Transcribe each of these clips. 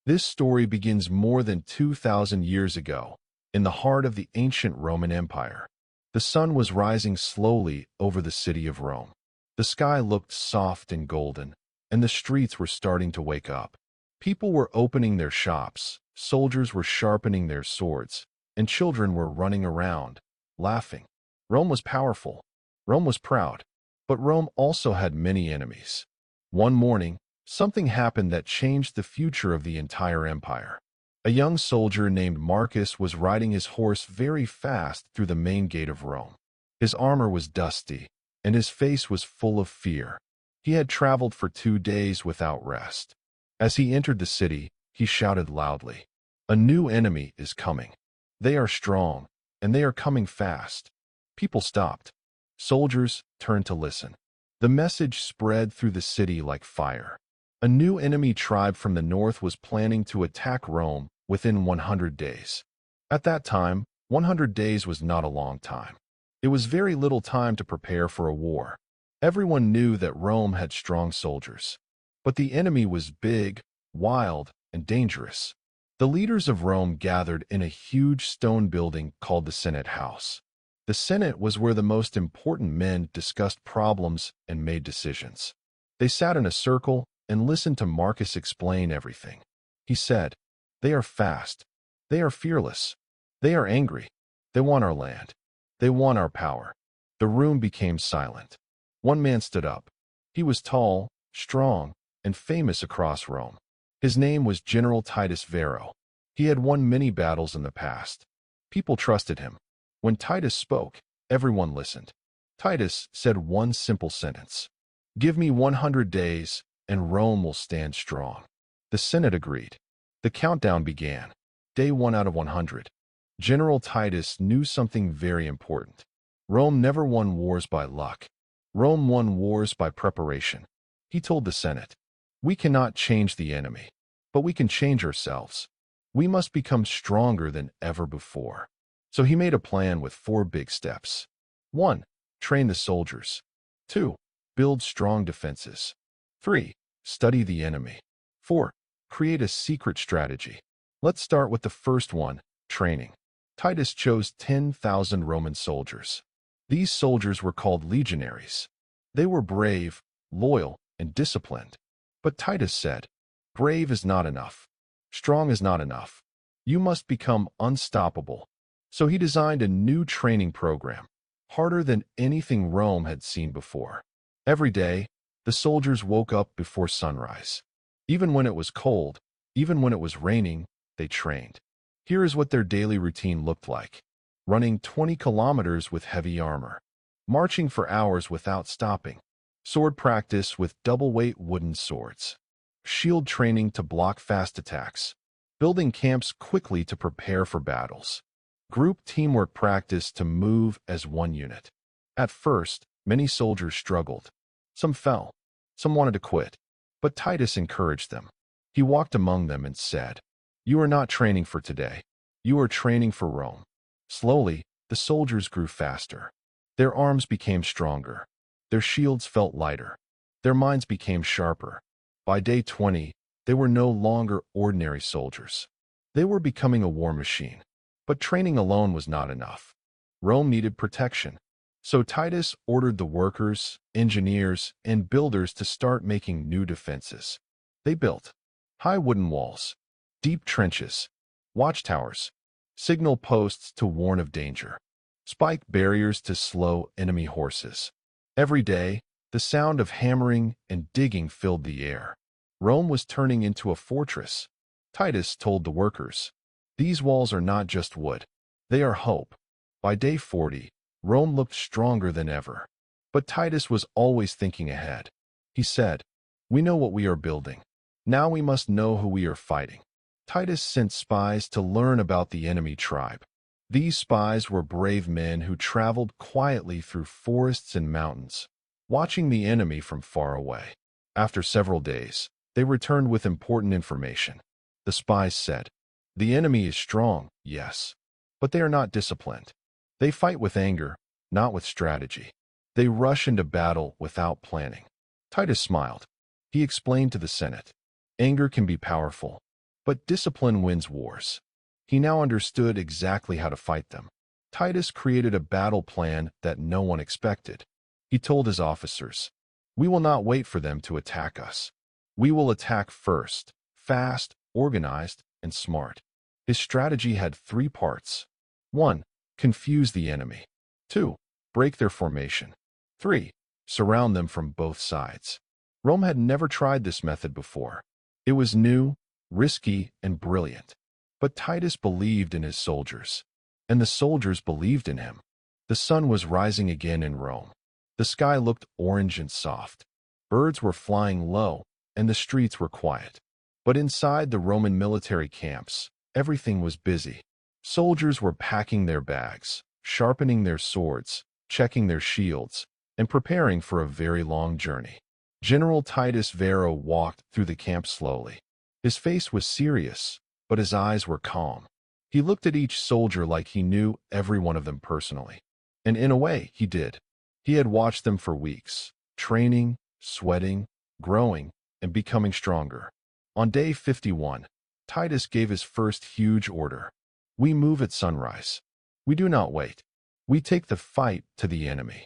This story begins more than 2,000 years ago, in the heart of the ancient Roman Empire. The sun was rising slowly over the city of Rome. The sky looked soft and golden, and the streets were starting to wake up. People were opening their shops, soldiers were sharpening their swords, and children were running around, laughing. Rome was powerful. Rome was proud. But Rome also had many enemies. One morning, something happened that changed the future of the entire empire. A young soldier named Marcus was riding his horse very fast through the main gate of Rome. His armor was dusty, and his face was full of fear. He had traveled for 2 days without rest. As he entered the city, he shouted loudly, "A new enemy is coming. They are strong, and they are coming fast." People stopped. Soldiers turned to listen. The message spread through the city like fire. A new enemy tribe from the north was planning to attack Rome within 100 days. At that time, 100 days was not a long time. It was very little time to prepare for a war. Everyone knew that Rome had strong soldiers. But the enemy was big, wild, and dangerous. The leaders of Rome gathered in a huge stone building called the Senate House. The Senate was where the most important men discussed problems and made decisions. They sat in a circle and listened to Marcus explain everything. He said, "They are fast. They are fearless. They are angry. They want our land. They want our power." The room became silent. One man stood up. He was tall, strong, and famous across Rome. His name was General Titus Varro. He had won many battles in the past. People trusted him. When Titus spoke, everyone listened. Titus said one simple sentence, "Give me 100 days, and Rome will stand strong." The Senate agreed. The countdown began. Day 1 out of 100. General Titus knew something very important. Rome never won wars by luck. Rome won wars by preparation. He told the Senate, "We cannot change the enemy, but we can change ourselves. We must become stronger than ever before." So he made a plan with 4 big steps. 1. Train the soldiers. 2. Build strong defenses. 3. Study the enemy. 4. Create a secret strategy. Let's start with the first one, training. Titus chose 10,000 Roman soldiers. These soldiers were called legionaries. They were brave, loyal, and disciplined. But Titus said, "Brave is not enough. Strong is not enough. You must become unstoppable." So he designed a new training program, harder than anything Rome had seen before. Every day, the soldiers woke up before sunrise. Even when it was cold, even when it was raining, they trained. Here is what their daily routine looked like. Running 20 kilometers with heavy armor. Marching for hours without stopping. Sword practice with double-weight wooden swords. Shield training to block fast attacks. Building camps quickly to prepare for battles. Group teamwork practice to move as one unit. At first, many soldiers struggled. Some fell. Some wanted to quit. But Titus encouraged them. He walked among them and said, "You are not training for today. You are training for Rome." Slowly, the soldiers grew faster. Their arms became stronger. Their shields felt lighter. Their minds became sharper. By day 20, they were no longer ordinary soldiers. They were becoming a war machine. But training alone was not enough. Rome needed protection. So Titus ordered the workers, engineers, and builders to start making new defenses. They built high wooden walls, deep trenches, watchtowers, signal posts to warn of danger, spiked barriers to slow enemy horses. Every day, the sound of hammering and digging filled the air. Rome was turning into a fortress. Titus told the workers, "These walls are not just wood. They are hope." By day 40, Rome looked stronger than ever. But Titus was always thinking ahead. He said, "We know what we are building. Now we must know who we are fighting." Titus sent spies to learn about the enemy tribe. These spies were brave men who traveled quietly through forests and mountains, watching the enemy from far away. After several days, they returned with important information. The spies said, "The enemy is strong, yes, but they are not disciplined. They fight with anger, not with strategy. They rush into battle without planning." Titus smiled. He explained to the Senate, "Anger can be powerful, But discipline wins wars. He now understood exactly how to fight them. Titus created a battle plan that no one expected. He told his officers, "We will not wait for them to attack us. We will attack first, fast, organized, and smart." His strategy had three parts. 1. Confuse the enemy. 2. Break their formation. 3. Surround them from both sides. Rome had never tried this method before. It was new, risky, and brilliant. But Titus believed in his soldiers, and the soldiers believed in him. The sun was rising again in Rome. The sky looked orange and soft. Birds were flying low, and the streets were quiet. But inside the Roman military camps, everything was busy. Soldiers were packing their bags, sharpening their swords, checking their shields, and preparing for a very long journey. General Titus Varro walked through the camp slowly. His face was serious, but his eyes were calm. He looked at each soldier like he knew every one of them personally. And in a way, he did. He had watched them for weeks, training, sweating, growing, and becoming stronger. On day 51, Titus gave his first huge order. "We move at sunrise. We do not wait. We take the fight to the enemy."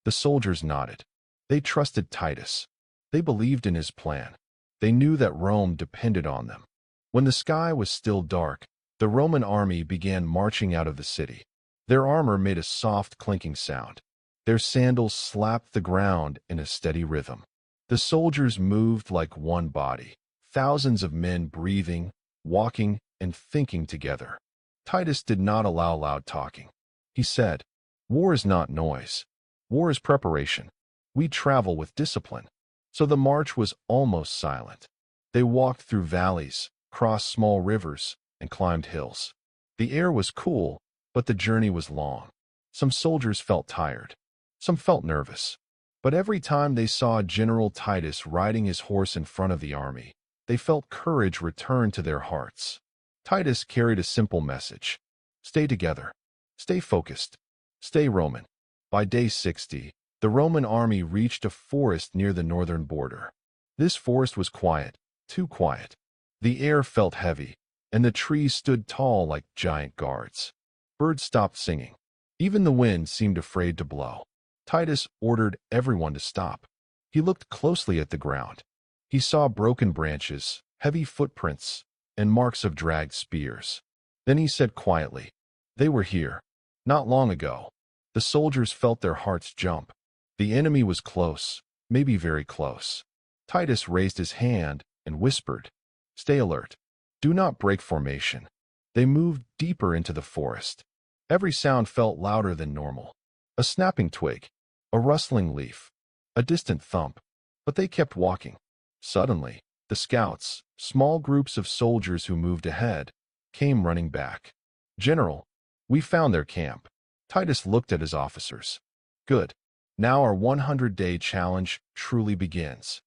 The soldiers nodded. They trusted Titus. They believed in his plan. They knew that Rome depended on them. When the sky was still dark, the Roman army began marching out of the city. Their armor made a soft clinking sound. Their sandals slapped the ground in a steady rhythm. The soldiers moved like one body, thousands of men breathing, walking, and thinking together. Titus did not allow loud talking. He said, "War is not noise. War is preparation. We travel with discipline." So the march was almost silent. They walked through valleys, crossed small rivers, and climbed hills. The air was cool, but the journey was long. Some soldiers felt tired. Some felt nervous. But every time they saw General Titus riding his horse in front of the army, they felt courage return to their hearts. Titus carried a simple message: stay together, stay focused, stay Roman. By day 60, the Roman army reached a forest near the northern border. This forest was quiet, too quiet. The air felt heavy, and the trees stood tall like giant guards. Birds stopped singing. Even the wind seemed afraid to blow. Titus ordered everyone to stop. He looked closely at the ground. He saw broken branches, heavy footprints, and marks of dragged spears. Then he said quietly, "They were here, not long ago." The soldiers felt their hearts jump. The enemy was close, maybe very close. Titus raised his hand and whispered, "Stay alert. Do not break formation." They moved deeper into the forest. Every sound felt louder than normal. A snapping twig, a rustling leaf, a distant thump. But they kept walking. Suddenly, the scouts, small groups of soldiers who moved ahead, came running back. "General, we found their camp." Titus looked at his officers. "Good. Now our 100-day challenge truly begins."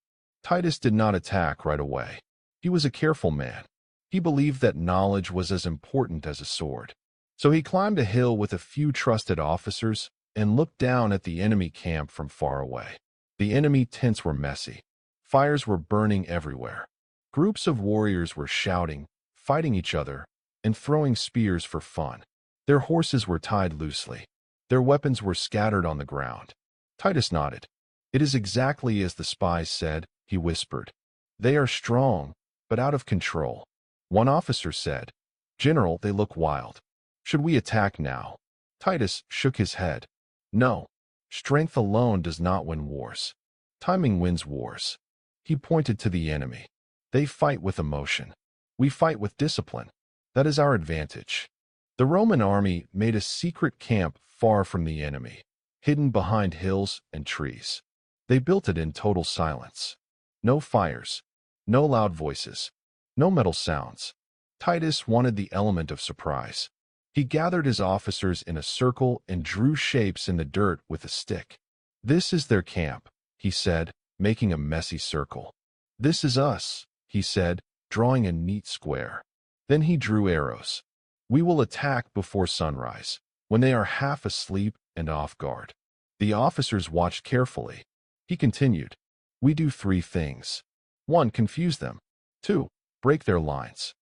Titus did not attack right away. He was a careful man. He believed that knowledge was as important as a sword. So he climbed a hill with a few trusted officers and looked down at the enemy camp from far away. The enemy tents were messy. Fires were burning everywhere. Groups of warriors were shouting, fighting each other, and throwing spears for fun. Their horses were tied loosely. Their weapons were scattered on the ground. Titus nodded. "It is exactly as the spies said," he whispered. "They are strong, but out of control." One officer said, "General, they look wild. Should we attack now?" Titus shook his head. "No. Strength alone does not win wars. Timing wins wars." He pointed to the enemy. "They fight with emotion. We fight with discipline. That is our advantage." The Roman army made a secret camp far from the enemy, hidden behind hills and trees. They built it in total silence. No fires, no loud voices, no metal sounds. Titus wanted the element of surprise. He gathered his officers in a circle and drew shapes in the dirt with a stick. "This is their camp," he said, making a messy circle. "This is us," he said, drawing a neat square. Then he drew arrows. "We will attack before sunrise, when they are half asleep and off guard." The officers watched carefully. He continued, "We do three things. 1. Confuse them. 2. Break their lines.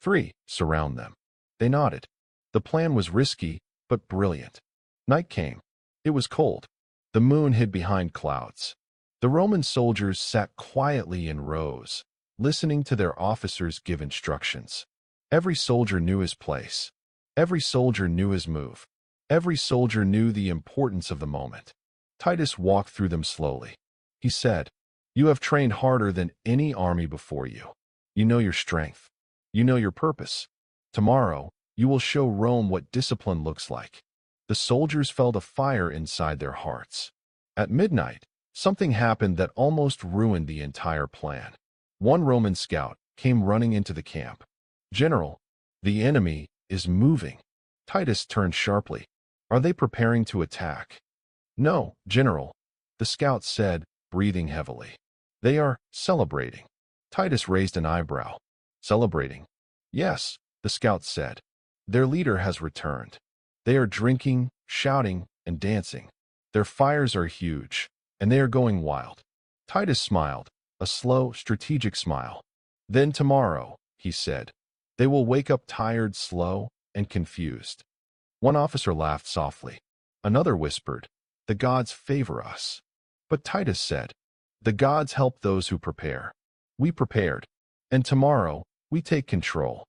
3. Surround them. They nodded. The plan was risky, but brilliant. Night came. It was cold. The moon hid behind clouds. The Roman soldiers sat quietly in rows, listening to their officers give instructions. Every soldier knew his place. Every soldier knew his move. Every soldier knew the importance of the moment. Titus walked through them slowly. He said, "You have trained harder than any army before you. You know your strength. You know your purpose. Tomorrow, you will show Rome what discipline looks like." The soldiers felt a fire inside their hearts. At midnight, something happened that almost ruined the entire plan. One Roman scout came running into the camp. "General, the enemy is moving." Titus turned sharply. "Are they preparing to attack?" "No, General," the scout said, breathing heavily. "They are celebrating." Titus raised an eyebrow. "Celebrating?" "Yes," the scout said. "Their leader has returned. They are drinking, shouting, and dancing. Their fires are huge, and they are going wild." Titus smiled, a slow, strategic smile. "Then tomorrow," he said, "they will wake up tired, slow, and confused." One officer laughed softly. Another whispered, "The gods favor us." But Titus said, "The gods help those who prepare. We prepared, and tomorrow we take control."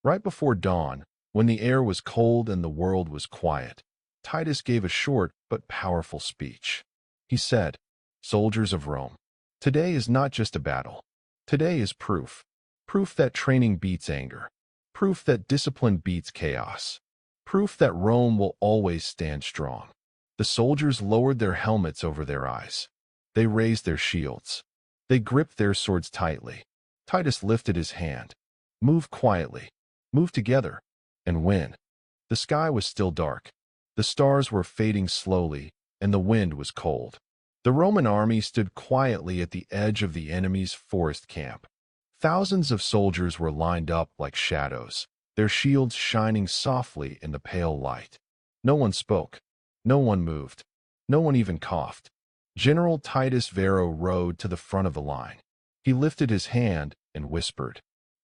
Right before dawn, when the air was cold and the world was quiet, Titus gave a short but powerful speech. He said, "Soldiers of Rome, today is not just a battle. Today is proof. Proof that training beats anger. Proof that discipline beats chaos. Proof that Rome will always stand strong." The soldiers lowered their helmets over their eyes. They raised their shields. They gripped their swords tightly. Titus lifted his hand. "Move quietly. Move together. And win." The sky was still dark. The stars were fading slowly, and the wind was cold. The Roman army stood quietly at the edge of the enemy's forest camp. Thousands of soldiers were lined up like shadows, their shields shining softly in the pale light. No one spoke. No one moved. No one even coughed. General Titus Varro rode to the front of the line. He lifted his hand and whispered,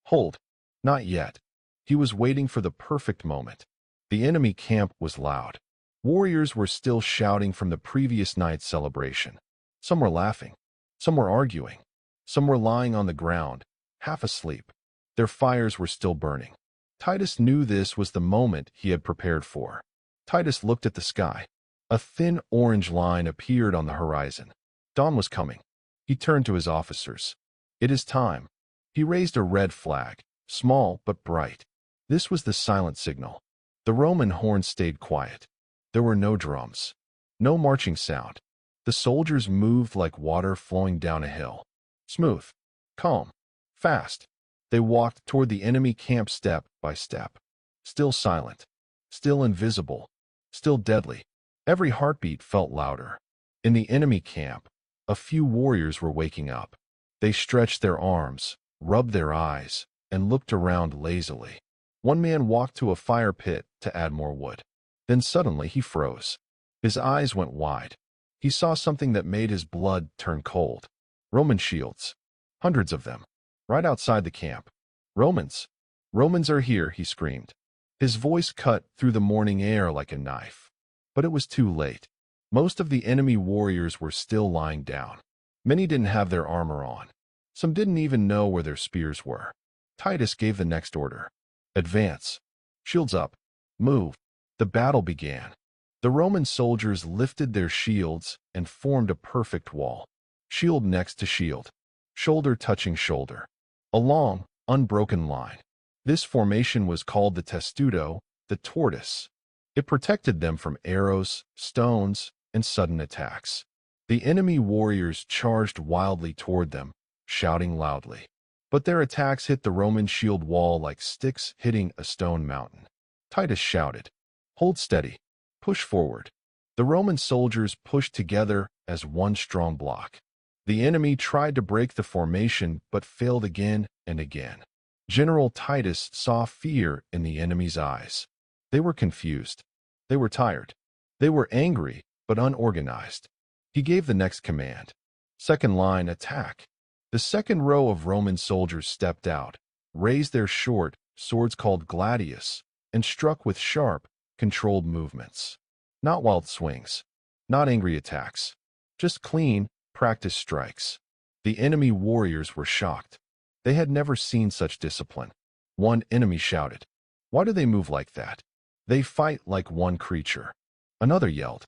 "Hold." Not yet. He was waiting for the perfect moment. The enemy camp was loud. Warriors were still shouting from the previous night's celebration. Some were laughing. Some were arguing. Some were lying on the ground, half asleep. Their fires were still burning. Titus knew this was the moment he had prepared for. Titus looked at the sky. A thin orange line appeared on the horizon. Dawn was coming. He turned to his officers. "It is time." He raised a red flag, small but bright. This was the silent signal. The Roman horn stayed quiet. There were no drums, no marching sound. The soldiers moved like water flowing down a hill. Smooth, calm, fast. They walked toward the enemy camp step by step. Still silent, still invisible, still deadly. Every heartbeat felt louder. In the enemy camp, a few warriors were waking up. They stretched their arms, rubbed their eyes, and looked around lazily. One man walked to a fire pit to add more wood. Then suddenly he froze. His eyes went wide. He saw something that made his blood turn cold. Roman shields. Hundreds of them. Right outside the camp. "Romans! Romans are here," he screamed. His voice cut through the morning air like a knife. But it was too late. Most of the enemy warriors were still lying down. Many didn't have their armor on. Some didn't even know where their spears were. Titus gave the next order. "Advance. Shields up. Move." The battle began. The Roman soldiers lifted their shields and formed a perfect wall. Shield next to shield. Shoulder touching shoulder. A long, unbroken line. This formation was called the Testudo, the tortoise. It protected them from arrows, stones, and sudden attacks. The enemy warriors charged wildly toward them, shouting loudly. But their attacks hit the Roman shield wall like sticks hitting a stone mountain. Titus shouted, "Hold steady. Push forward." The Roman soldiers pushed together as one strong block. The enemy tried to break the formation but failed again and again. General Titus saw fear in the enemy's eyes. They were confused. They were tired. They were angry but unorganized. He gave the next command. "Second line, attack." The second row of Roman soldiers stepped out, raised their short, swords called gladius, and struck with sharp, controlled movements. Not wild swings, not angry attacks, just clean, practiced strikes. The enemy warriors were shocked. They had never seen such discipline. One enemy shouted, "Why do they move like that? They fight like one creature." Another yelled,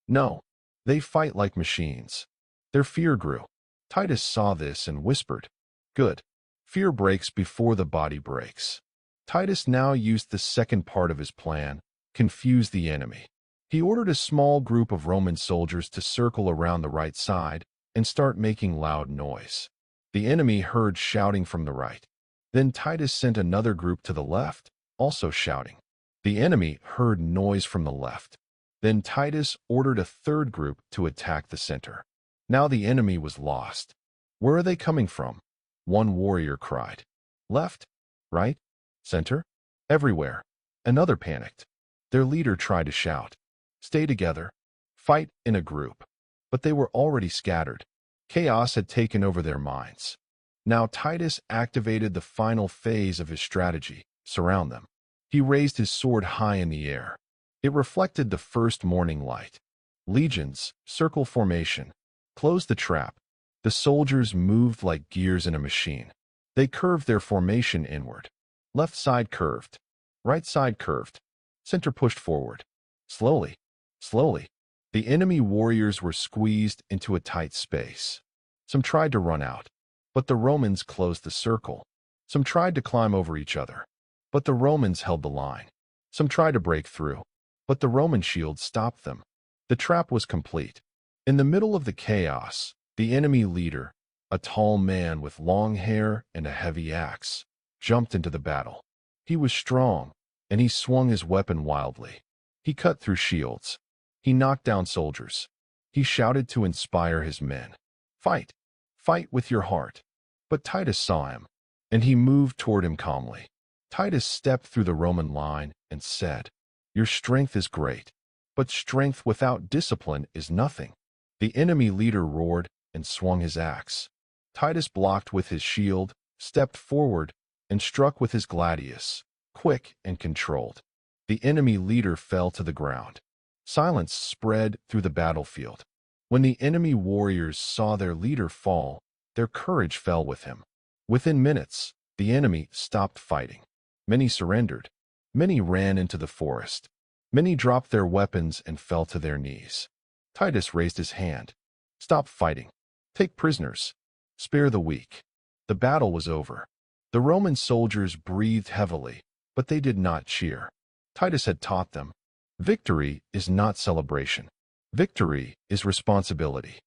"No, they fight like machines." Their fear grew. Titus saw this and whispered, "Good. Fear breaks before the body breaks." Titus now used the second part of his plan, confuse the enemy. He ordered a small group of Roman soldiers to circle around the right side and start making loud noise. The enemy heard shouting from the right. Then Titus sent another group to the left, also shouting. The enemy heard noise from the left. Then Titus ordered a third group to attack the center. Now the enemy was lost. "Where are they coming from?" One warrior cried. "Left, right, center, everywhere." Another panicked. Their leader tried to shout, "Stay together, fight in a group." But they were already scattered. Chaos had taken over their minds. Now Titus activated the final phase of his strategy, surround them. He raised his sword high in the air. It reflected the first morning light. Legions, circle formation. Close the trap. The soldiers moved like gears in a machine. They curved their formation inward. Left side curved. Right side curved. Center pushed forward. Slowly, slowly. The enemy warriors were squeezed into a tight space. Some tried to run out, but the Romans closed the circle. Some tried to climb over each other, but the Romans held the line. Some tried to break through, but the Roman shield stopped them. The trap was complete. In the middle of the chaos, the enemy leader, a tall man with long hair and a heavy axe, jumped into the battle. He was strong, and he swung his weapon wildly. He cut through shields. He knocked down soldiers. He shouted to inspire his men. "Fight! Fight with your heart!" But Titus saw him, and he moved toward him calmly. Titus stepped through the Roman line and said, "Your strength is great, but strength without discipline is nothing." The enemy leader roared and swung his axe. Titus blocked with his shield, stepped forward, and struck with his gladius, quick and controlled. The enemy leader fell to the ground. Silence spread through the battlefield. When the enemy warriors saw their leader fall, their courage fell with him. Within minutes, the enemy stopped fighting. Many surrendered. Many ran into the forest. Many dropped their weapons and fell to their knees. Titus raised his hand. "Stop fighting. Take prisoners. Spare the weak." The battle was over. The Roman soldiers breathed heavily, but they did not cheer. Titus had taught them, victory is not celebration. Victory is responsibility.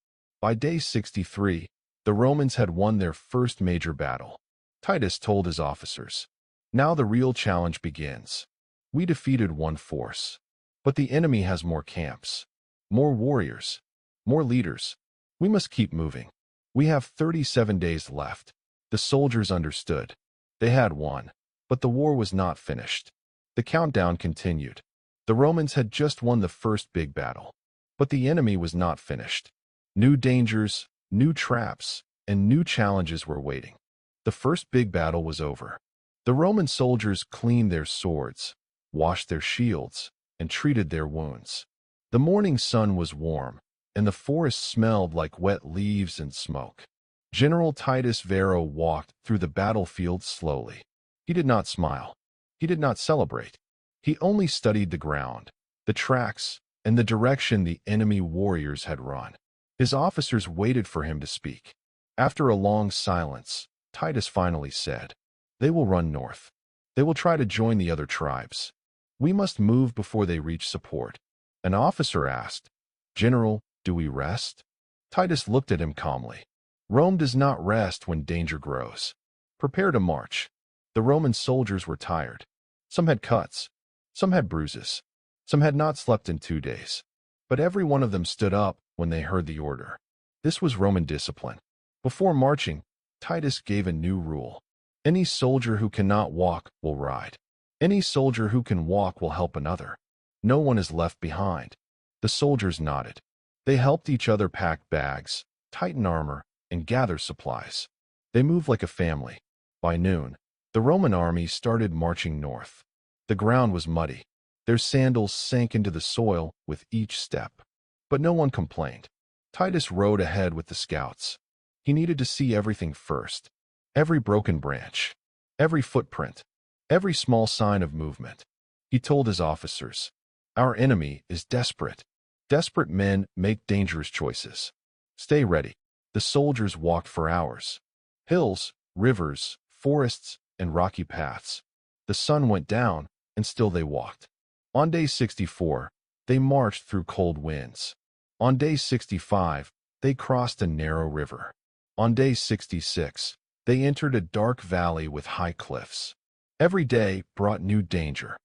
By day 63, the Romans had won their first major battle. Titus told his officers, "Now the real challenge begins. We defeated one force, but the enemy has more camps, more warriors, more leaders. We must keep moving. We have 37 days left." The soldiers understood. They had won, but the war was not finished. The countdown continued. The Romans had just won the first big battle, but the enemy was not finished. New dangers, new traps, and new challenges were waiting. The first big battle was over. The Roman soldiers cleaned their swords, washed their shields, and treated their wounds. The morning sun was warm, and the forest smelled like wet leaves and smoke. General Titus Varro walked through the battlefield slowly. He did not smile. He did not celebrate. He only studied the ground, the tracks, and the direction the enemy warriors had run. His officers waited for him to speak. After a long silence, Titus finally said, "They will run north. They will try to join the other tribes. We must move before they reach support." An officer asked, "General, do we rest?" Titus looked at him calmly. "Rome does not rest when danger grows. Prepare to march." The Roman soldiers were tired. Some had cuts. Some had bruises. Some had not slept in 2 days. But every one of them stood up when they heard the order. This was Roman discipline. Before marching, Titus gave a new rule. Any soldier who cannot walk will ride. Any soldier who can walk will help another. No one is left behind. The soldiers nodded. They helped each other pack bags, tighten armor, and gather supplies. They moved like a family. By noon, The Roman army started marching north. The ground was muddy. Their sandals sank into the soil with each step. But no one complained. Titus rode ahead with the scouts. He needed to see everything first. Every broken branch, every footprint, every small sign of movement. He told his officers, "Our enemy is desperate. Desperate men make dangerous choices. Stay ready." The soldiers walked for hours. Hills, rivers, forests, and rocky paths. The sun went down, and still they walked. On day 64, they marched through cold winds. On day 65, they crossed a narrow river. On day 66, they entered a dark valley with high cliffs. Every day brought new danger.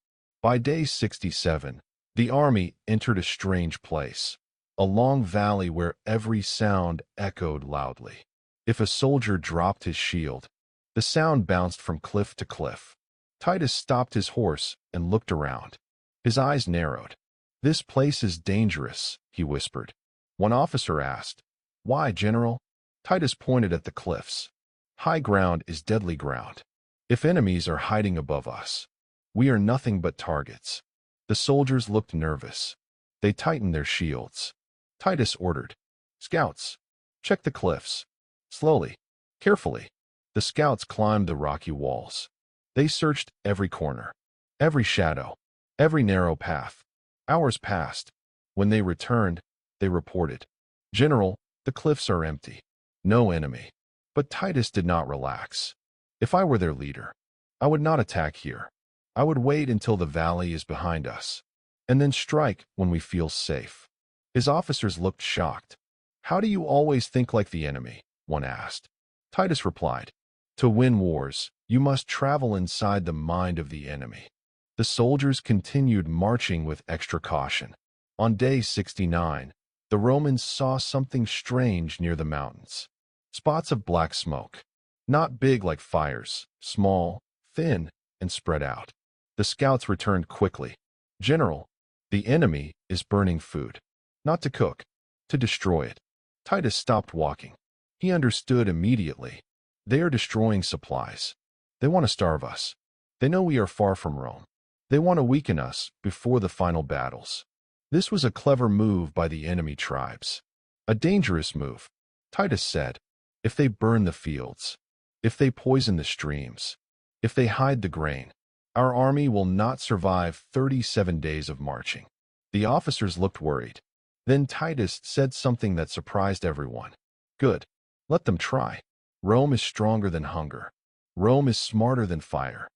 By day 67, the army entered a strange place, a long valley where every sound echoed loudly. If a soldier dropped his shield, the sound bounced from cliff to cliff. Titus stopped his horse and looked around. His eyes narrowed. "This place is dangerous," he whispered. One officer asked, "Why, General?" Titus pointed at the cliffs. "High ground is deadly ground. If enemies are hiding above us, we are nothing but targets." The soldiers looked nervous. They tightened their shields. Titus ordered, "Scouts, check the cliffs. Slowly, carefully." The scouts climbed the rocky walls. They searched every corner, every shadow, every narrow path. Hours passed. When they returned, they reported, "General, the cliffs are empty. No enemy." But Titus did not relax. "If I were their leader, I would not attack here. I would wait until the valley is behind us, and then strike when we feel safe." His officers looked shocked. "How do you always think like the enemy?" one asked. Titus replied, "To win wars, you must travel inside the mind of the enemy." The soldiers continued marching with extra caution. On day 69, the Romans saw something strange near the mountains. Spots of black smoke. Not big like fires, small, thin, and spread out. The scouts returned quickly. "General, the enemy is burning food. Not to cook, to destroy it." Titus stopped walking. He understood immediately. They are destroying supplies. They want to starve us. They know we are far from Rome. They want to weaken us before the final battles. This was a clever move by the enemy tribes. A dangerous move, Titus said. If they burn the fields, if they poison the streams, if they hide the grain, our army will not survive 37 days of marching. The officers looked worried. Then Titus said something that surprised everyone. "Good. Let them try. Rome is stronger than hunger. Rome is smarter than fire."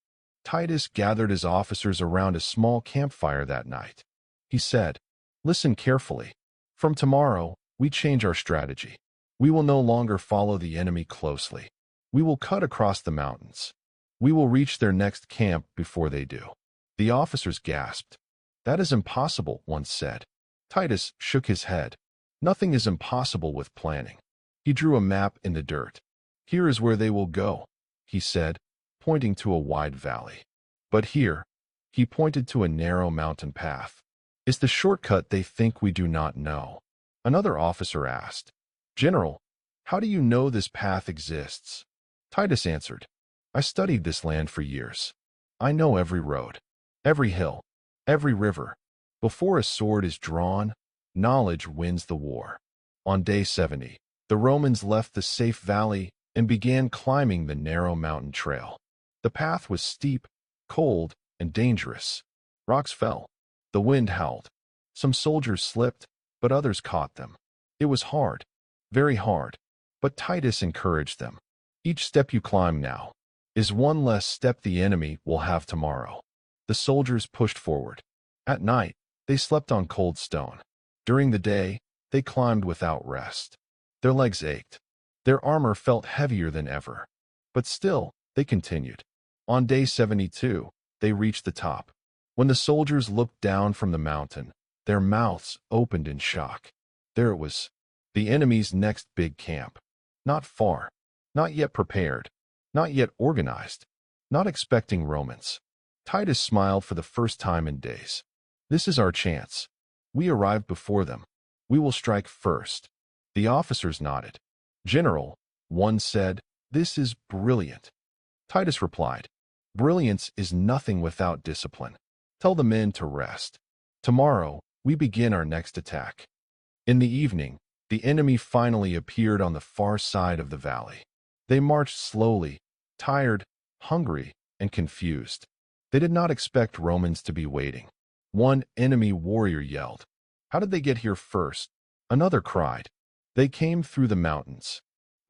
Titus gathered his officers around a small campfire that night. He said, "Listen carefully. From tomorrow, we change our strategy. We will no longer follow the enemy closely. We will cut across the mountains. We will reach their next camp before they do." The officers gasped. "That is impossible," one said. Titus shook his head. "Nothing is impossible with planning." He drew a map in the dirt. "Here is where they will go," he said, pointing to a wide valley. "But here," he pointed to a narrow mountain path, "is the shortcut they think we do not know." Another officer asked, "General, how do you know this path exists?" Titus answered, "I studied this land for years. I know every road, every hill, every river. Before a sword is drawn, knowledge wins the war." On day 70, the Romans left the safe valley and began climbing the narrow mountain trail. The path was steep, cold, and dangerous. Rocks fell. The wind howled. Some soldiers slipped, but others caught them. It was hard, very hard, but Titus encouraged them. "Each step you climb now is one less step the enemy will have tomorrow." The soldiers pushed forward. At night, they slept on cold stone. During the day, they climbed without rest. Their legs ached. Their armor felt heavier than ever. But still, they continued. On day 72, they reached the top. When the soldiers looked down from the mountain, their mouths opened in shock. There it was, the enemy's next big camp. Not far, not yet prepared, not yet organized, not expecting Romans. Titus smiled for the first time in days. "This is our chance. We arrived before them. We will strike first." The officers nodded. "General," one said, "this is brilliant." Titus replied, Brilliance is nothing without discipline. Tell the men to rest. Tomorrow, we begin our next attack. In the evening, the enemy finally appeared on the far side of the valley. They marched slowly, tired, hungry, and confused. They did not expect Romans to be waiting. One enemy warrior yelled, "How did they get here first?" Another cried, "They came through the mountains."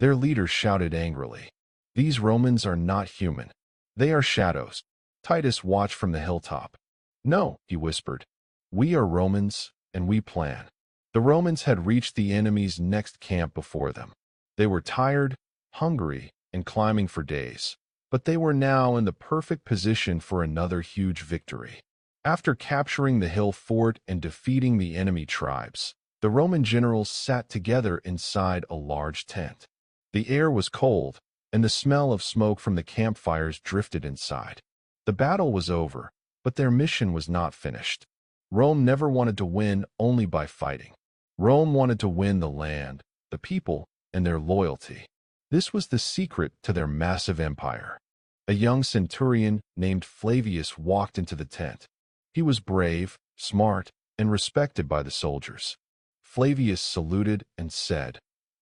Their leader shouted angrily, "These Romans are not human. They are shadows." Titus watched from the hilltop. "No," he whispered, "we are Romans, and we plan." The Romans had reached the enemy's next camp before them. They were tired, hungry, and climbing for days. But they were now in the perfect position for another huge victory. After capturing the hill fort and defeating the enemy tribes, the Roman generals sat together inside a large tent. The air was cold, and the smell of smoke from the campfires drifted inside. The battle was over, but their mission was not finished. Rome never wanted to win only by fighting. Rome wanted to win the land, the people, and their loyalty. This was the secret to their massive empire. A young centurion named Flavius walked into the tent. He was brave, smart, and respected by the soldiers. Flavius saluted and said,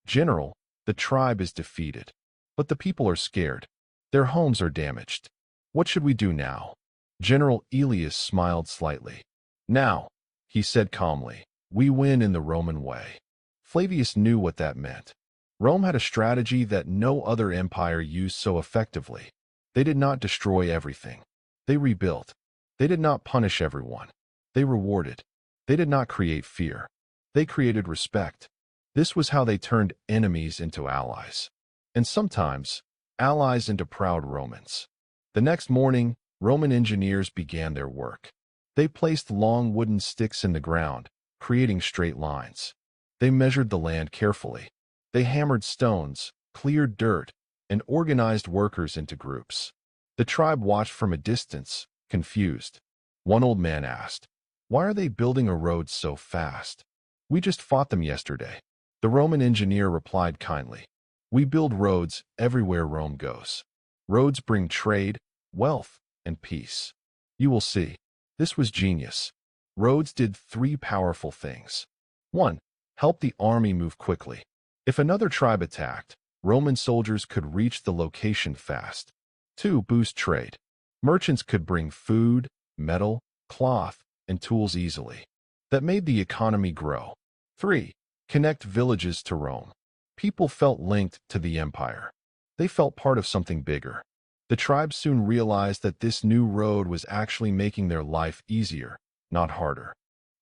"General, the tribe is defeated, but the people are scared. Their homes are damaged. What should we do now?" General Aelius smiled slightly. "Now," he said calmly, "we win in the Roman way." Flavius knew what that meant. Rome had a strategy that no other empire used so effectively. They did not destroy everything. They rebuilt. They did not punish everyone. They rewarded. They did not create fear. They created respect. This was how they turned enemies into allies. And sometimes, allies into proud Romans. The next morning, Roman engineers began their work. They placed long wooden sticks in the ground, creating straight lines. They measured the land carefully. They hammered stones, cleared dirt, and organized workers into groups. The tribe watched from a distance, confused. One old man asked, "Why are they building a road so fast?" "We just fought them yesterday." The Roman engineer replied kindly, "We build roads everywhere Rome goes. Roads bring trade, wealth, and peace. You will see." This was genius. Roads did three powerful things. 1. Help the army move quickly. If another tribe attacked, Roman soldiers could reach the location fast. 2. Boost trade. Merchants could bring food, metal, cloth, and tools easily. That made the economy grow. 3. Connect villages to Rome. People felt linked to the empire. They felt part of something bigger. The tribes soon realized that this new road was actually making their life easier, not harder.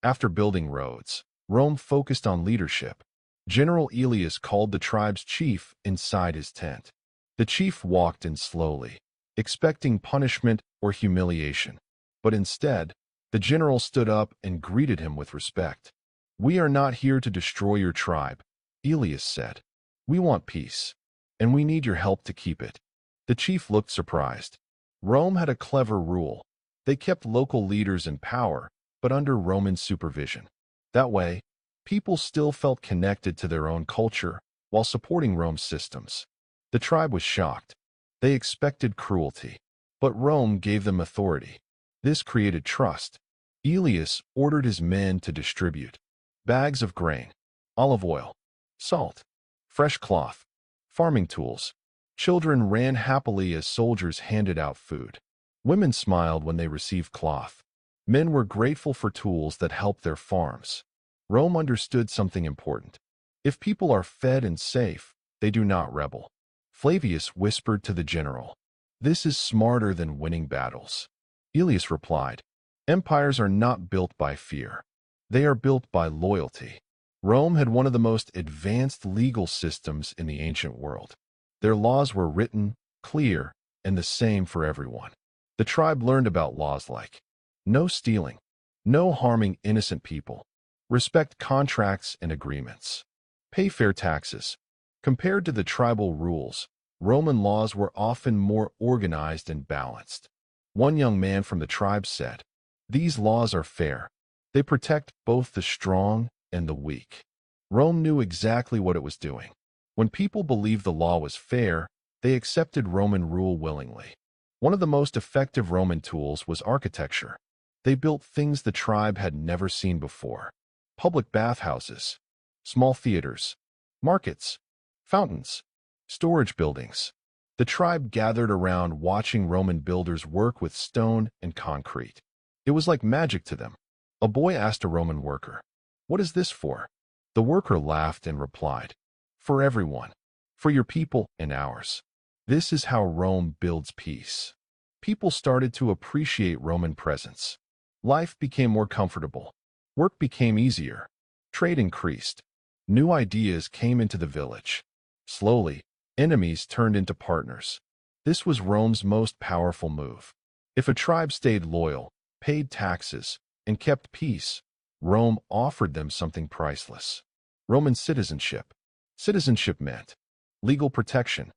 After building roads, Rome focused on leadership. General Aelius called the tribe's chief inside his tent. The chief walked in slowly, expecting punishment or humiliation. But instead, the general stood up and greeted him with respect. "We are not here to destroy your tribe," Aelius said. "We want peace, and we need your help to keep it." The chief looked surprised. Rome had a clever rule. They kept local leaders in power, but under Roman supervision. That way, people still felt connected to their own culture while supporting Rome's systems. The tribe was shocked. They expected cruelty, but Rome gave them authority. This created trust. Aelius ordered his men to distribute bags of grain, olive oil, salt, fresh cloth, farming tools. Children ran happily as soldiers handed out food. Women smiled when they received cloth. Men were grateful for tools that helped their farms. Rome understood something important. If people are fed and safe, they do not rebel. Flavius whispered to the general, "This is smarter than winning battles." Aelius replied, "Empires are not built by fear. They are built by loyalty." Rome had one of the most advanced legal systems in the ancient world. Their laws were written, clear, and the same for everyone. The tribe learned about laws like no stealing, no harming innocent people, respect contracts and agreements, pay fair taxes. Compared to the tribal rules, Roman laws were often more organized and balanced. One young man from the tribe said, "These laws are fair. They protect both the strong and the weak." Rome knew exactly what it was doing. When people believed the law was fair, they accepted Roman rule willingly. One of the most effective Roman tools was architecture. They built things the tribe had never seen before. Public bathhouses, small theaters, markets, fountains, storage buildings. The tribe gathered around watching Roman builders work with stone and concrete. It was like magic to them. A boy asked a Roman worker, "What is this for?" The worker laughed and replied, "For everyone, for your people and ours." This is how Rome builds peace. People started to appreciate Roman presence. Life became more comfortable. Work became easier. Trade increased. New ideas came into the village. Slowly, enemies turned into partners. This was Rome's most powerful move. If a tribe stayed loyal, paid taxes, and kept peace, Rome offered them something priceless. Roman citizenship. Citizenship meant legal protection,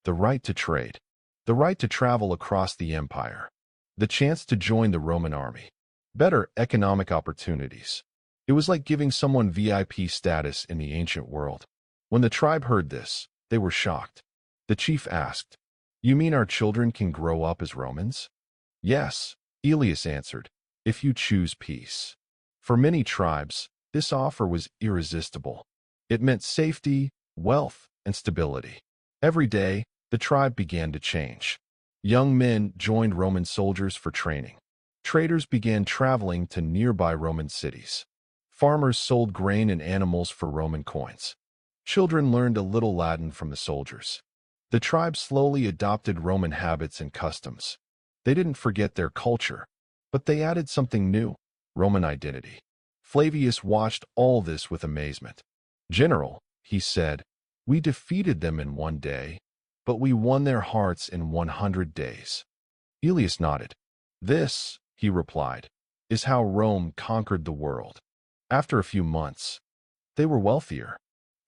the right to trade, the right to travel across the empire, the chance to join the Roman army, better economic opportunities. It was like giving someone VIP status in the ancient world. When the tribe heard this, they were shocked. The chief asked, "You mean our children can grow up as Romans?" "Yes," Elias answered, "if you choose peace." For many tribes, this offer was irresistible. It meant safety, wealth, and stability. Every day, the tribe began to change. Young men joined Roman soldiers for training. Traders began traveling to nearby Roman cities. Farmers sold grain and animals for Roman coins. Children learned a little Latin from the soldiers. The tribe slowly adopted Roman habits and customs. They didn't forget their culture, but they added something new: Roman identity. Flavius watched all this with amazement. "General," he said, "we defeated them in one day, but we won their hearts in 100 days. Elias nodded. "This," he replied, "is how Rome conquered the world." After a few months, they were wealthier.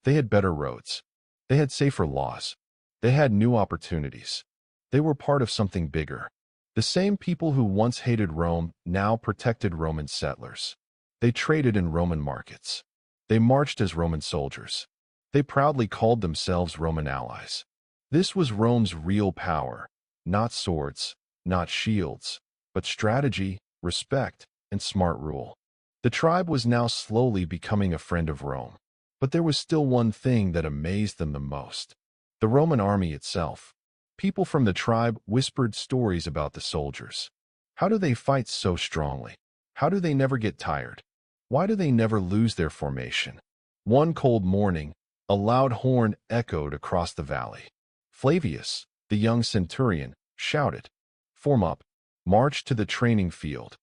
They had better roads. They had safer laws. They had new opportunities. They were part of something bigger. The same people who once hated Rome now protected Roman settlers. They traded in Roman markets. They marched as Roman soldiers. They proudly called themselves Roman allies. This was Rome's real power, not swords, not shields, but strategy, respect, and smart rule. The tribe was now slowly becoming a friend of Rome. But there was still one thing that amazed them the most: the Roman army itself. People from the tribe whispered stories about the soldiers. How do they fight so strongly? How do they never get tired? Why do they never lose their formation? One cold morning, a loud horn echoed across the valley. Flavius, the young centurion, shouted, "Form up, march to the training field."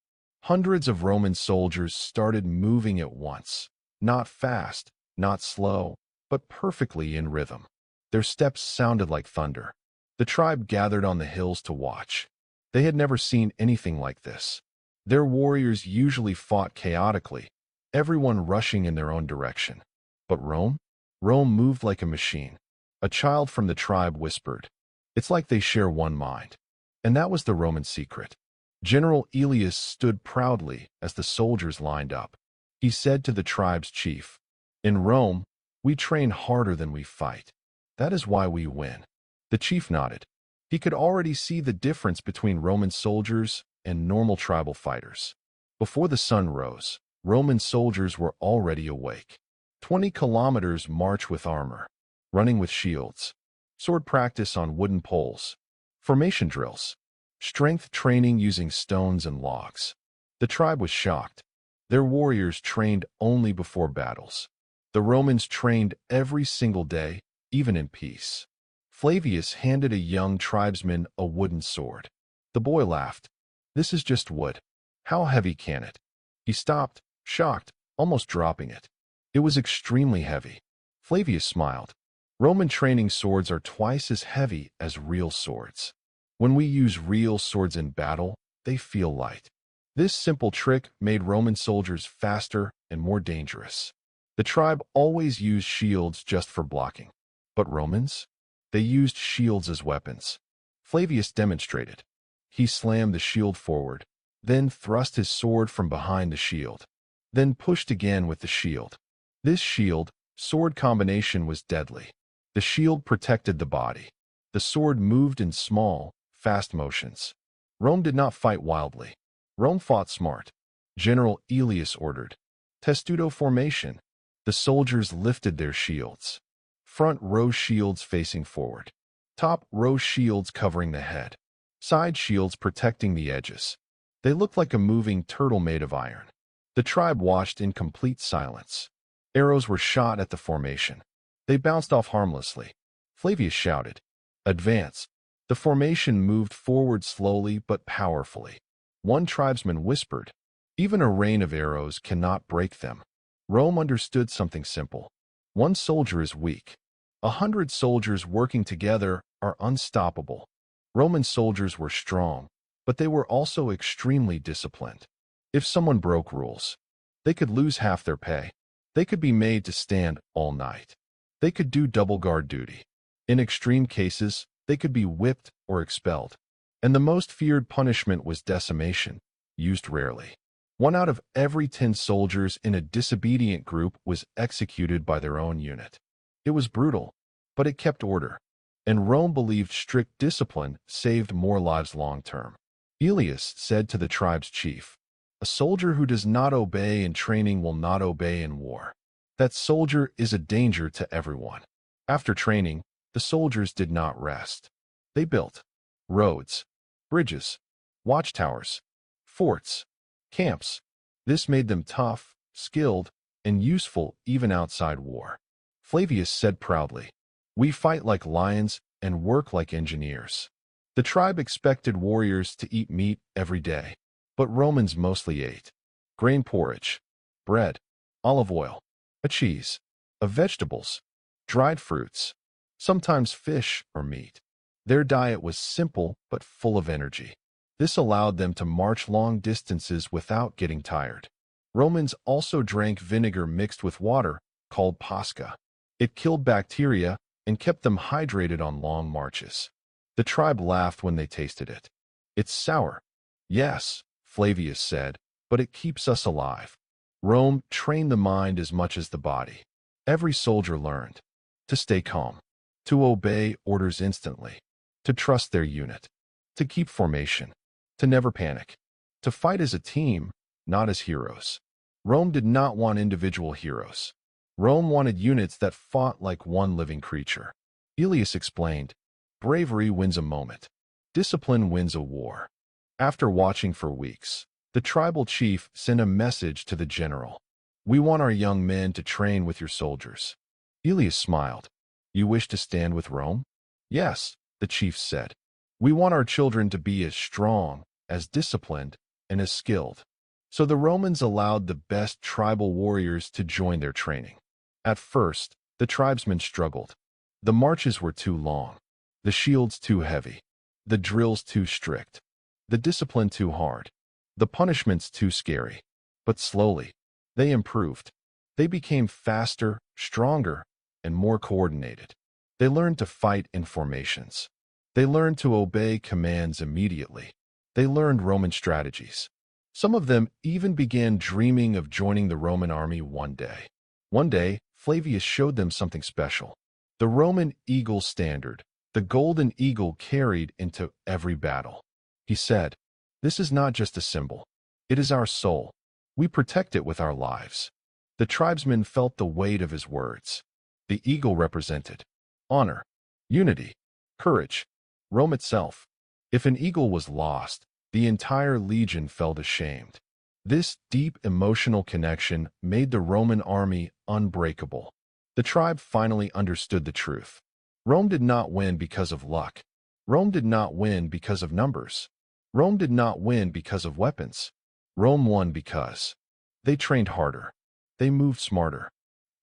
Hundreds of Roman soldiers started moving at once, not fast, not slow, but perfectly in rhythm. Their steps sounded like thunder. The tribe gathered on the hills to watch. They had never seen anything like this. Their warriors usually fought chaotically, everyone rushing in their own direction. But Rome? Rome moved like a machine. A child from the tribe whispered, "It's like they share one mind." And that was the Roman secret. General Elias stood proudly as the soldiers lined up. He said to the tribe's chief, "In Rome, we train harder than we fight. That is why we win." The chief nodded. He could already see the difference between Roman soldiers and normal tribal fighters. Before the sun rose, Roman soldiers were already awake. 20 kilometers march with armor, running with shields, sword practice on wooden poles, formation drills, strength training using stones and logs. The tribe was shocked. Their warriors trained only before battles. The Romans trained every single day, even in peace. Flavius handed a young tribesman a wooden sword. The boy laughed. "This is just wood. How heavy can it?" He stopped, shocked, almost dropping it. It was extremely heavy. Flavius smiled. "Roman training swords are twice as heavy as real swords. When we use real swords in battle, they feel light." This simple trick made Roman soldiers faster and more dangerous. The tribe always used shields just for blocking. But Romans? They used shields as weapons. Flavius demonstrated. He slammed the shield forward, then thrust his sword from behind the shield, then pushed again with the shield. This shield-sword combination was deadly. The shield protected the body. The sword moved in small, fast motions. Rome did not fight wildly. Rome fought smart. General Aelius ordered. Testudo Formation. The soldiers lifted their shields. Front row shields facing forward. Top row shields covering the head. Side shields protecting the edges. They looked like a moving turtle made of iron. The tribe watched in complete silence. Arrows were shot at the formation. They bounced off harmlessly. Flavius shouted, "Advance!" The formation moved forward slowly but powerfully. One tribesman whispered, "Even a rain of arrows cannot break them." Rome understood something simple. One soldier is weak. 100 soldiers working together are unstoppable. Roman soldiers were strong, but they were also extremely disciplined. If someone broke rules, they could lose half their pay. They could be made to stand all night. They could do double guard duty. In extreme cases, they could be whipped or expelled. And the most feared punishment was decimation, used rarely. 1 out of every 10 soldiers in a disobedient group was executed by their own unit. It was brutal, but it kept order. And Rome believed strict discipline saved more lives long term. Aelius said to the tribe's chief, "A soldier who does not obey in training will not obey in war." That soldier is a danger to everyone. After training, the soldiers did not rest. They built roads, bridges, watchtowers, forts, camps. This made them tough, skilled, and useful even outside war. Flavius said proudly, "We fight like lions and work like engineers." The tribe expected warriors to eat meat every day, but Romans mostly ate grain porridge, bread, olive oil, a cheese, vegetables, dried fruits, sometimes fish or meat. Their diet was simple but full of energy. This allowed them to march long distances without getting tired. Romans also drank vinegar mixed with water, called pasca. It killed bacteria and kept them hydrated on long marches. The tribe laughed when they tasted it. "It's sour." "Yes," Flavius said, "but it keeps us alive." Rome trained the mind as much as the body. Every soldier learned to stay calm, to obey orders instantly, to trust their unit, to keep formation, to never panic, to fight as a team, not as heroes. Rome did not want individual heroes. Rome wanted units that fought like one living creature. Aelius explained, "Bravery wins a moment. Discipline wins a war." After watching for weeks, the tribal chief sent a message to the general. "We want our young men to train with your soldiers." Aelius smiled. "You wish to stand with Rome?" "Yes," the chief said. "We want our children to be as strong, as disciplined, and as skilled." So the Romans allowed the best tribal warriors to join their training. At first, the tribesmen struggled. The marches were too long, the shields too heavy, the drills too strict, the discipline too hard, the punishments too scary. But slowly, they improved. They became faster, stronger, and more coordinated. They learned to fight in formations. They learned to obey commands immediately. They learned Roman strategies. Some of them even began dreaming of joining the Roman army one day. One day, Flavius showed them something special. The Roman eagle standard, the golden eagle carried into every battle. He said, "This is not just a symbol. It is our soul. We protect it with our lives." The tribesmen felt the weight of his words. The eagle represented honor, unity, courage, Rome itself. If an eagle was lost, the entire legion felt ashamed. This deep emotional connection made the Roman army unbreakable. The tribe finally understood the truth. Rome did not win because of luck. Rome did not win because of numbers. Rome did not win because of weapons. Rome won because they trained harder. They moved smarter.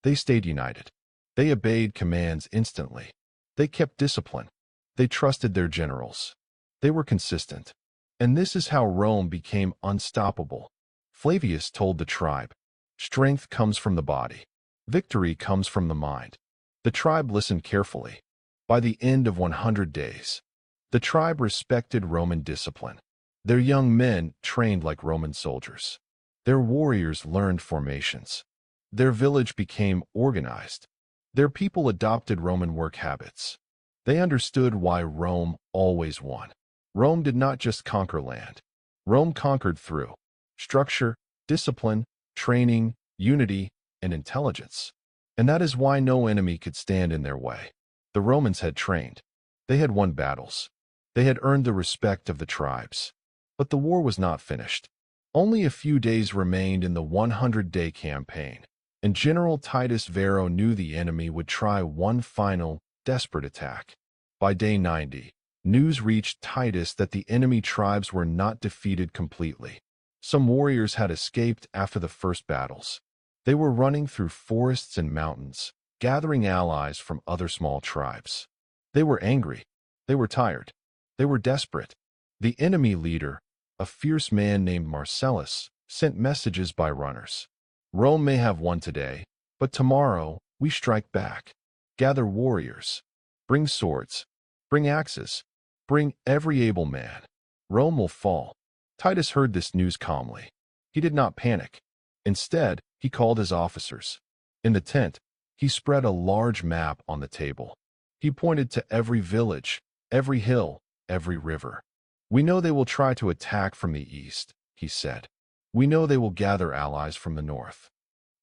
They stayed united. They obeyed commands instantly. They kept discipline. They trusted their generals. They were consistent. And this is how Rome became unstoppable. Flavius told the tribe, "Strength comes from the body. Victory comes from the mind." The tribe listened carefully. By the end of 100 days, the tribe respected Roman discipline. Their young men trained like Roman soldiers. Their warriors learned formations. Their village became organized. Their people adopted Roman work habits. They understood why Rome always won. Rome did not just conquer land. Rome conquered through structure, discipline, training, unity, and intelligence. And that is why no enemy could stand in their way. The Romans had trained. They had won battles. They had earned the respect of the tribes. But the war was not finished. Only a few days remained in the 100-day campaign, and General Titus Varro knew the enemy would try one final, desperate attack. By day 90, news reached Titus that the enemy tribes were not defeated completely. Some warriors had escaped after the first battles. They were running through forests and mountains, gathering allies from other small tribes. They were angry. They were tired. They were desperate. The enemy leader, a fierce man named Marcellus, sent messages by runners. Rome may have won today, but tomorrow we strike back. Gather warriors. Bring swords. Bring axes. Bring every able man. Rome will fall. Titus heard this news calmly. He did not panic. Instead, he called his officers. In the tent, he spread a large map on the table. He pointed to every village, every hill, every river. "We know they will try to attack from the east," he said. "We know they will gather allies from the north.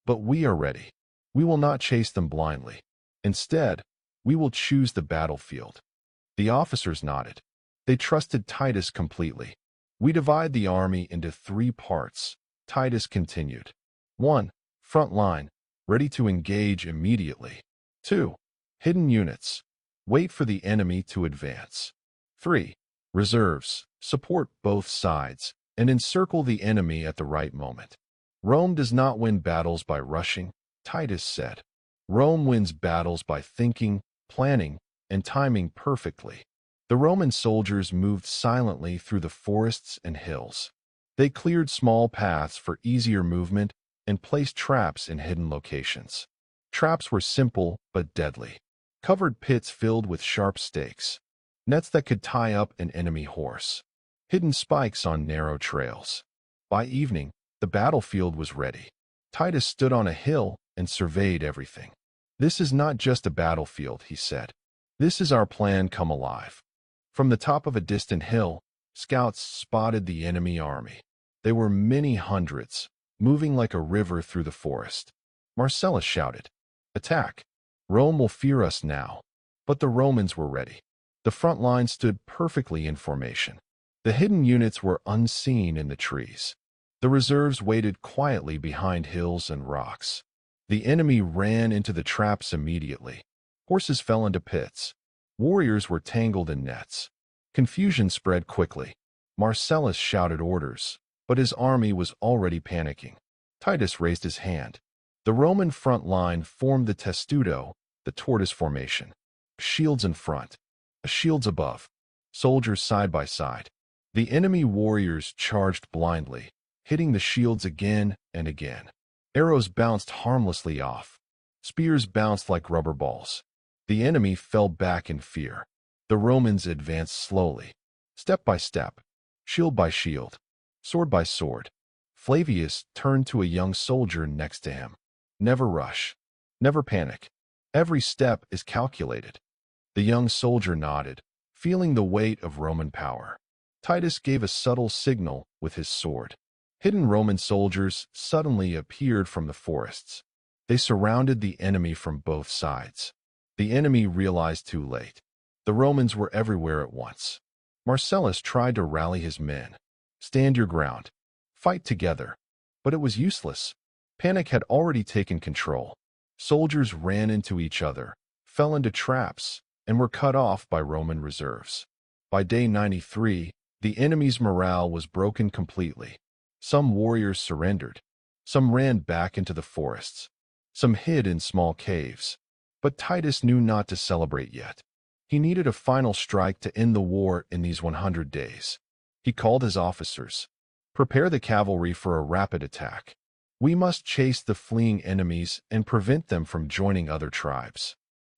But we are ready. We will not chase them blindly. Instead, we will choose the battlefield." The officers nodded. They trusted Titus completely. "We divide the army into 3 parts," Titus continued. 1. Front line, ready to engage immediately. 2. Hidden units. Wait for the enemy to advance. 3. Reserves. Support both sides and encircle the enemy at the right moment. "Rome does not win battles by rushing," Titus said. "Rome wins battles by thinking, planning, and timing perfectly." The Roman soldiers moved silently through the forests and hills. They cleared small paths for easier movement and placed traps in hidden locations. Traps were simple but deadly. Covered pits filled with sharp stakes. Nets that could tie up an enemy horse. Hidden spikes on narrow trails. By evening, the battlefield was ready. Titus stood on a hill and surveyed everything. "This is not just a battlefield," he said. "This is our plan come alive." From the top of a distant hill, scouts spotted the enemy army. They were many hundreds, moving like a river through the forest. Marcellus shouted, "Attack! Rome will fear us now." But the Romans were ready. The front line stood perfectly in formation. The hidden units were unseen in the trees. The reserves waited quietly behind hills and rocks. The enemy ran into the traps immediately. Horses fell into pits. Warriors were tangled in nets. Confusion spread quickly. Marcellus shouted orders, but his army was already panicking. Titus raised his hand. The Roman front line formed the Testudo, the Tortoise Formation. Shields in front, shields above, soldiers side by side. The enemy warriors charged blindly, hitting the shields again and again. Arrows bounced harmlessly off. Spears bounced like rubber balls. The enemy fell back in fear. The Romans advanced slowly, step by step, shield by shield, sword by sword. Flavius turned to a young soldier next to him. "Never rush. Never panic. Every step is calculated." The young soldier nodded, feeling the weight of Roman power. Titus gave a subtle signal with his sword. Hidden Roman soldiers suddenly appeared from the forests. They surrounded the enemy from both sides. The enemy realized too late. The Romans were everywhere at once. Marcellus tried to rally his men. "Stand your ground. Fight together." But it was useless. Panic had already taken control. Soldiers ran into each other, fell into traps, and were cut off by Roman reserves. By day 93, the enemy's morale was broken completely. Some warriors surrendered. Some ran back into the forests. Some hid in small caves. But Titus knew not to celebrate yet. He needed a final strike to end the war in these 100 days. He called his officers. "Prepare the cavalry for a rapid attack. We must chase the fleeing enemies and prevent them from joining other tribes."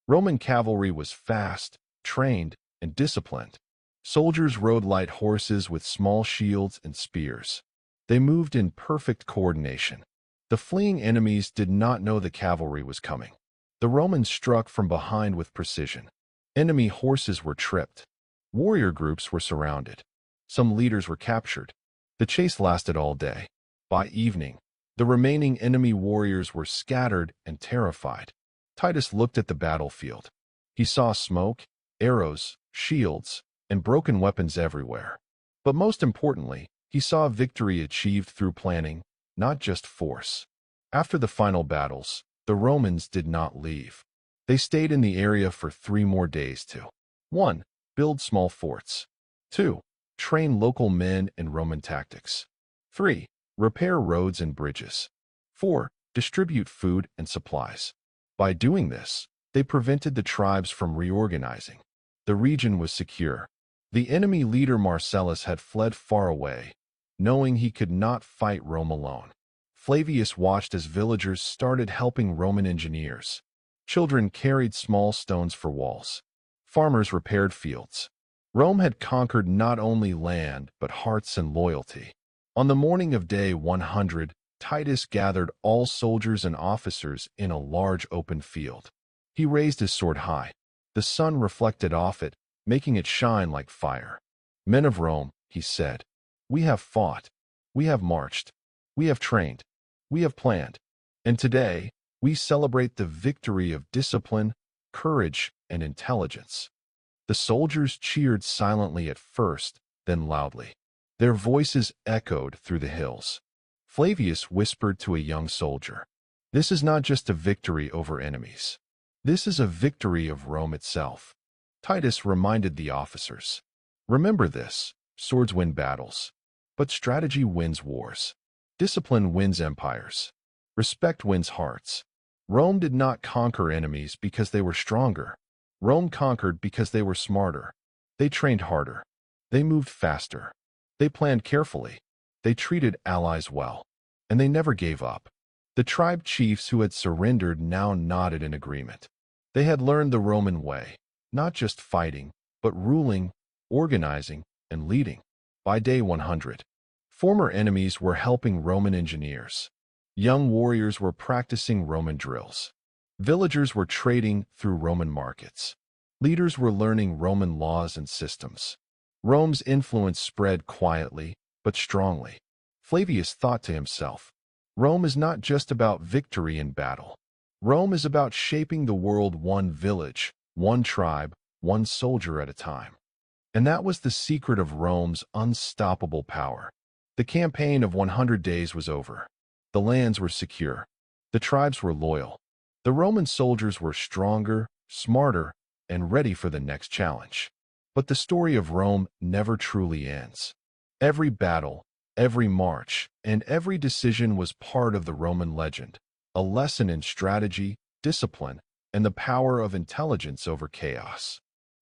Roman cavalry was fast, trained, and disciplined. Soldiers rode light horses with small shields and spears. They moved in perfect coordination. The fleeing enemies did not know the cavalry was coming. The Romans struck from behind with precision. Enemy horses were tripped. Warrior groups were surrounded. Some leaders were captured. The chase lasted all day. By evening, the remaining enemy warriors were scattered and terrified. Titus looked at the battlefield. He saw smoke, arrows, shields, and broken weapons everywhere. But most importantly, he saw victory achieved through planning, not just force. After the final battles, the Romans did not leave. They stayed in the area for 3 more days to 1. Build small forts. 2. Train local men in Roman tactics. 3. Repair roads and bridges. 4. Distribute food and supplies. By doing this, they prevented the tribes from reorganizing. The region was secure. The enemy leader Marcellus had fled far away, knowing he could not fight Rome alone. Flavius watched as villagers started helping Roman engineers. Children carried small stones for walls. Farmers repaired fields. Rome had conquered not only land, but hearts and loyalty. On the morning of day 100, Titus gathered all soldiers and officers in a large open field. He raised his sword high. The sun reflected off it, making it shine like fire. "Men of Rome," he said, "we have fought. We have marched. We have trained. We have planned. And today, we celebrate the victory of discipline, courage, and intelligence." The soldiers cheered silently at first, then loudly. Their voices echoed through the hills. Flavius whispered to a young soldier, "This is not just a victory over enemies. This is a victory of Rome itself." Titus reminded the officers, "Remember this, swords win battles, but strategy wins wars. Discipline wins empires. Respect wins hearts. Rome did not conquer enemies because they were stronger. Rome conquered because they were smarter. They trained harder. They moved faster. They planned carefully. They treated allies well. And they never gave up." The tribe chiefs who had surrendered now nodded in agreement. They had learned the Roman way, not just fighting, but ruling, organizing, and leading. By day 100, former enemies were helping Roman engineers. Young warriors were practicing Roman drills. Villagers were trading through Roman markets. Leaders were learning Roman laws and systems. Rome's influence spread quietly, but strongly. Flavius thought to himself, Rome is not just about victory in battle. Rome is about shaping the world one village, one tribe, one soldier at a time. And that was the secret of Rome's unstoppable power. The campaign of 100 days was over. The lands were secure. The tribes were loyal. The Roman soldiers were stronger, smarter, and ready for the next challenge. But the story of Rome never truly ends. Every battle, every march, and every decision was part of the Roman legend, a lesson in strategy, discipline, and the power of intelligence over chaos.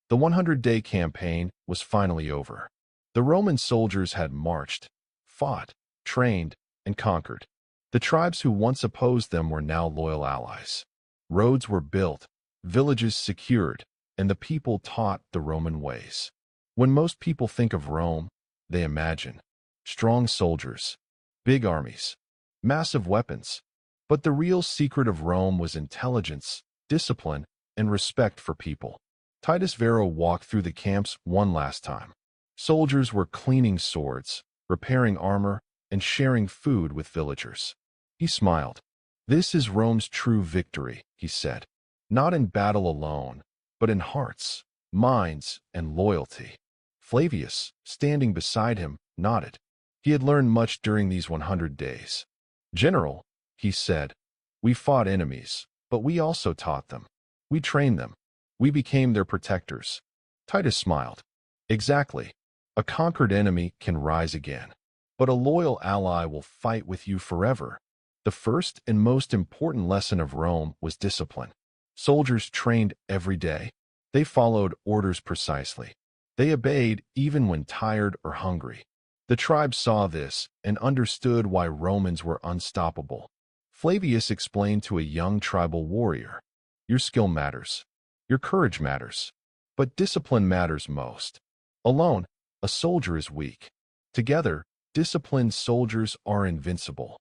The 100-day campaign was finally over. The Roman soldiers had marched, fought, trained, and conquered. The tribes who once opposed them were now loyal allies. Roads were built, villages secured, and the people taught the Roman ways. When most people think of Rome, they imagine strong soldiers, big armies, massive weapons. But the real secret of Rome was intelligence, discipline, and respect for people. Titus Varro walked through the camps one last time. Soldiers were cleaning swords, repairing armor, and sharing food with villagers. He smiled. "This is Rome's true victory," he said. "Not in battle alone, but in hearts, minds, and loyalty." Flavius, standing beside him, nodded. He had learned much during these 100 days. "General," he said, "we fought enemies, but we also taught them. We trained them. We became their protectors." Titus smiled. "Exactly. A conquered enemy can rise again, but a loyal ally will fight with you forever." The first and most important lesson of Rome was discipline. Soldiers trained every day. They followed orders precisely. They obeyed even when tired or hungry. The tribes saw this and understood why Romans were unstoppable. Flavius explained to a young tribal warrior, "Your skill matters. Your courage matters. But discipline matters most. Alone, a soldier is weak. Together, disciplined soldiers are invincible."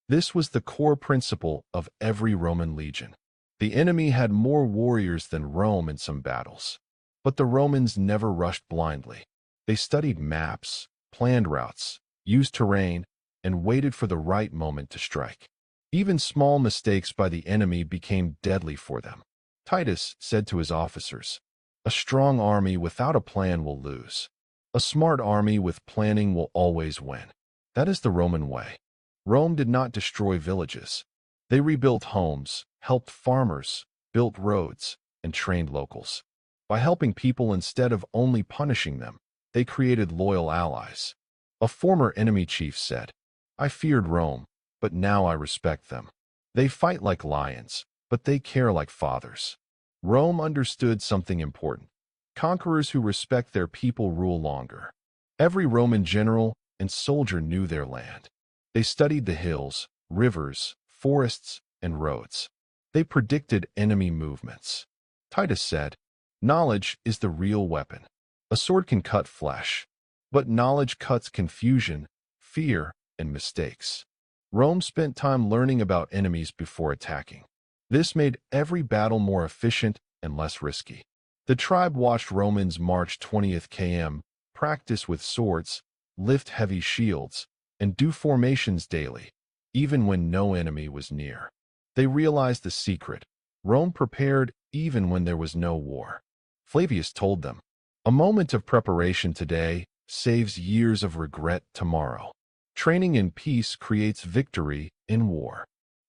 This was the core principle of every Roman legion. The enemy had more warriors than Rome in some battles. But the Romans never rushed blindly. They studied maps, planned routes, used terrain, and waited for the right moment to strike. Even small mistakes by the enemy became deadly for them. Titus said to his officers, "A strong army without a plan will lose. A smart army with planning will always win." That is the Roman way. Rome did not destroy villages. They rebuilt homes, helped farmers, built roads, and trained locals. By helping people instead of only punishing them, they created loyal allies. A former enemy chief said, "I feared Rome, but now I respect them. They fight like lions, but they care like fathers." Rome understood something important. Conquerors who respect their people rule longer. Every Roman general and soldier knew their land. They studied the hills, rivers, forests, and roads. They predicted enemy movements. Titus said, "Knowledge is the real weapon. A sword can cut flesh, but knowledge cuts confusion, fear, and mistakes." Rome spent time learning about enemies before attacking. This made every battle more efficient and less risky. The tribe watched Romans march 20th km, practice with swords, lift heavy shields, and do formations daily, even when no enemy was near. They realized the secret. Rome prepared even when there was no war. Flavius told them, "A moment of preparation today saves years of regret tomorrow." Training in peace creates victory in war.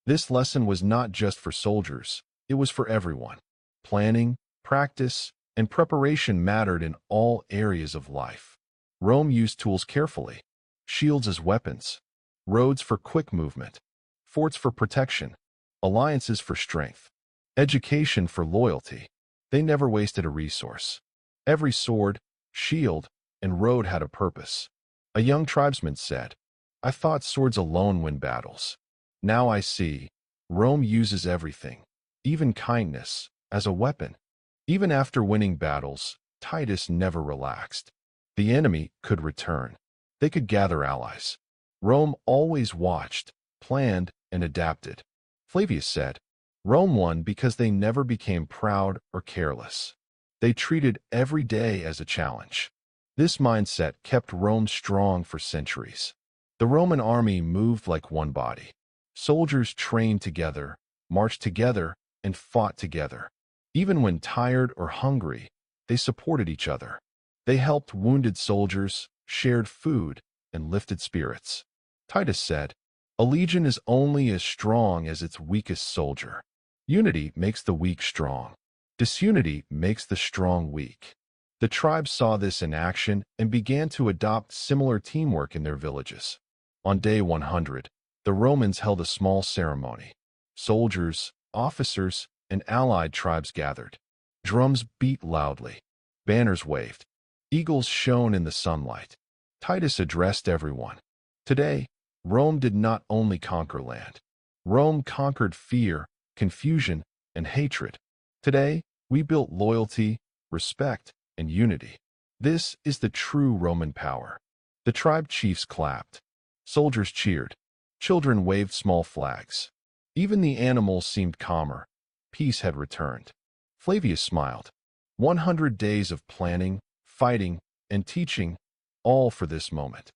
This lesson was not just for soldiers, it was for everyone. Planning, practice, and preparation mattered in all areas of life. Rome used tools carefully: shields as weapons, roads for quick movement, forts for protection, alliances for strength, education for loyalty. They never wasted a resource. Every sword, shield, and road had a purpose. A young tribesman said, "I thought swords alone win battles. Now I see, Rome uses everything, even kindness, as a weapon." Even after winning battles, Titus never relaxed. The enemy could return. They could gather allies. Rome always watched, planned, and adapted. Flavius said, "Rome won because they never became proud or careless. They treated every day as a challenge." This mindset kept Rome strong for centuries. The Roman army moved like one body. Soldiers trained together, marched together, and fought together. Even when tired or hungry, they supported each other. They helped wounded soldiers, shared food, and lifted spirits. Titus said, "A legion is only as strong as its weakest soldier." Unity makes the weak strong. Disunity makes the strong weak. The tribes saw this in action and began to adopt similar teamwork in their villages. On day 100, the Romans held a small ceremony. Soldiers, officers, and allied tribes gathered. Drums beat loudly. Banners waved. Eagles shone in the sunlight. Titus addressed everyone. Today, Rome did not only conquer land. Rome conquered fear, confusion, and hatred. Today, we built loyalty, respect, and unity. This is the true Roman power. The tribe chiefs clapped. Soldiers cheered. Children waved small flags. Even the animals seemed calmer. Peace had returned. Flavius smiled. 100 days of planning, fighting, and teaching, all for this moment.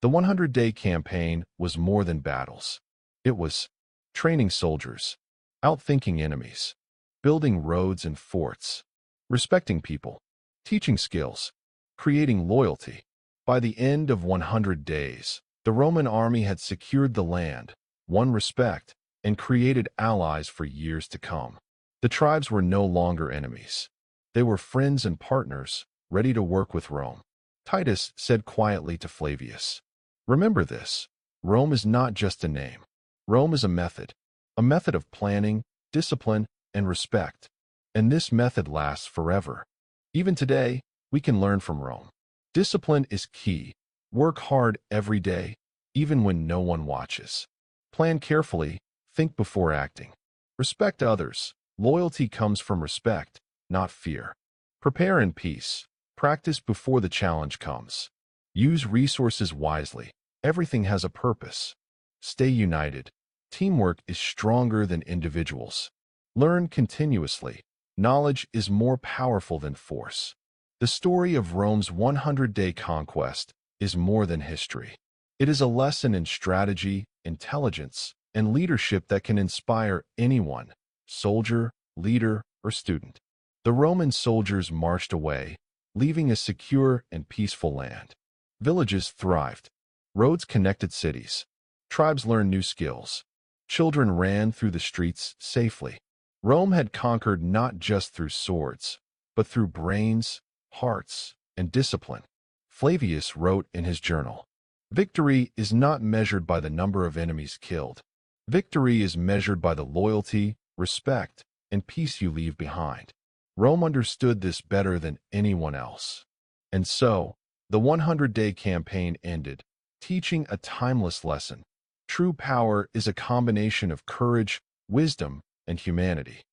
The 100-day campaign was more than battles. It was training soldiers, outthinking enemies, building roads and forts, respecting people, teaching skills, creating loyalty. By the end of 100 days, the Roman army had secured the land, won respect, and created allies for years to come. The tribes were no longer enemies. They were friends and partners, ready to work with Rome. Titus said quietly to Flavius, "Remember this, Rome is not just a name. Rome is a method of planning, discipline, and respect. And this method lasts forever. Even today, we can learn from Rome. Discipline is key. Work hard every day, even when no one watches. Plan carefully, think before acting. Respect others. Loyalty comes from respect, not fear. Prepare in peace. Practice before the challenge comes. Use resources wisely. Everything has a purpose. Stay united. Teamwork is stronger than individuals. Learn continuously. Knowledge is more powerful than force." The story of Rome's 100-day conquest is more than history. It is a lesson in strategy, intelligence, and leadership that can inspire anyone, soldier, leader, or student. The Roman soldiers marched away, leaving a secure and peaceful land. Villages thrived. Roads connected cities. Tribes learned new skills. Children ran through the streets safely. Rome had conquered not just through swords, but through brains, hearts, and discipline. Flavius wrote in his journal, "Victory is not measured by the number of enemies killed. Victory is measured by the loyalty, respect, and peace you leave behind." Rome understood this better than anyone else. And so, the 100-day campaign ended, teaching a timeless lesson. True power is a combination of courage, wisdom, and humanity.